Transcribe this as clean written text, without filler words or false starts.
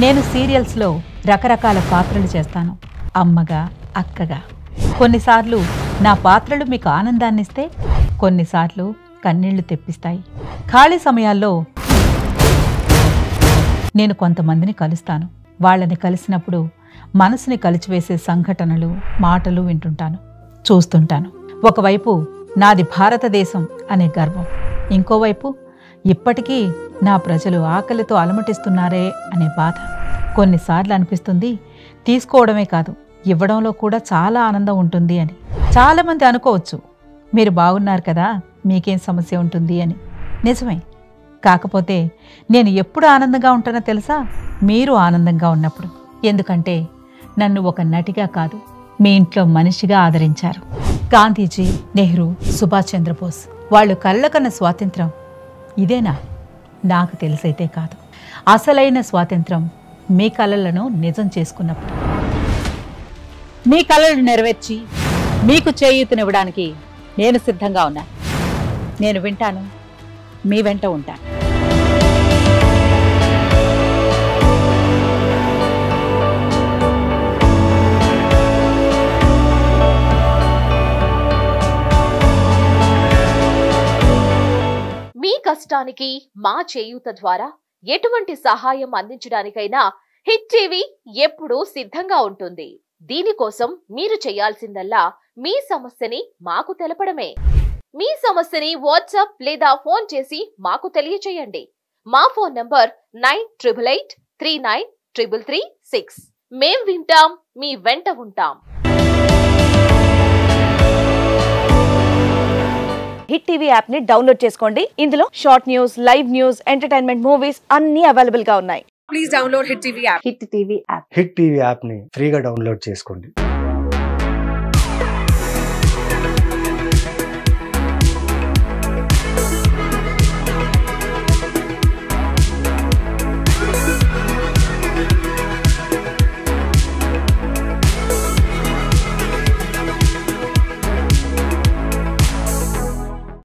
నేను సీరియల్స్లో రకరకాల పాత్రలు చేస్తాను. అమ్మగా, అక్కగా. కొన్నిసార్లు నా పాత్రలు మీకు ఆనందాన్నిస్తే, కొన్నిసార్లు కన్నీళ్లు తెప్పిస్తాయి. ఖాళీ సమయాల్లో నేను కొంతమందిని కలుస్తాను. వాళ్ళని కలిసినప్పుడు మనసుని కలిచివేసే సంఘటనలు, మాటలు వింటుంటాను, చూస్తుంటాను. ఒకవైపు నాది భారతదేశం అనే గర్వం, ఇంకోవైపు ఇప్పటికీ నా ప్రజలు ఆకలితో అలమటిస్తున్నారే అనే బాధ. కొన్నిసార్లు అనిపిస్తుంది తీసుకోవడమే కాదు, ఇవ్వడంలో కూడా చాలా ఆనందం ఉంటుంది అని. చాలామంది అనుకోవచ్చు, మీరు బాగున్నారు కదా, మీకేం సమస్య ఉంటుంది అని. నిజమే. కాకపోతే నేను ఎప్పుడు ఆనందంగా ఉంటానో తెలుసా? మీరు ఆనందంగా ఉన్నప్పుడు. ఎందుకంటే నన్ను ఒక నటిగా కాదు, మీ ఇంట్లో మనిషిగా ఆదరించారు. గాంధీజీ, నెహ్రూ, సుభాష్ చంద్రబోస్ వాళ్ళు కళ్ళకన్న స్వాతంత్రం ఇదేనా? నాకు తెలిసైతే కాదు. అసలైన స్వాతంత్రం మీ కలలను నిజం చేసుకున్నప్పుడు. మీ కలలను నెరవేర్చి మీకు చేయూతనివ్వడానికి నేను సిద్ధంగా ఉన్నాను. నేను వింటాను, మీ వెంట ఉంటాను. మీ కష్టానికి మా చేయూత ద్వారా ఎటువంటి సహాయం అందించడానికైనా హిట్ టీవీ ఎప్పుడూ సిద్ధంగా ఉంటుంది. దీనికోసం మీరు చేయాల్సిందల్లా మీ సమస్యని మాకు తెలపడమే. మీ సమస్యని వాట్సాప్ లేదా ఫోన్ చేసి మాకు తెలియచేయండి. మా ఫోన్ నంబర్ 9888393336. మేం వింటాం, మీ వెంట ఉంటాం. హిట్ టీవీ యాప్ ని డౌన్లోడ్ చేసుకోండి. ఇందులో short news, live news, entertainment movies అన్ని అవైలబుల్ గా ఉన్నాయి. Please download Hit TV app. Hit TV app. Hit TV app ని ఫ్రీగా డౌన్లోడ్ చేసుకోండి.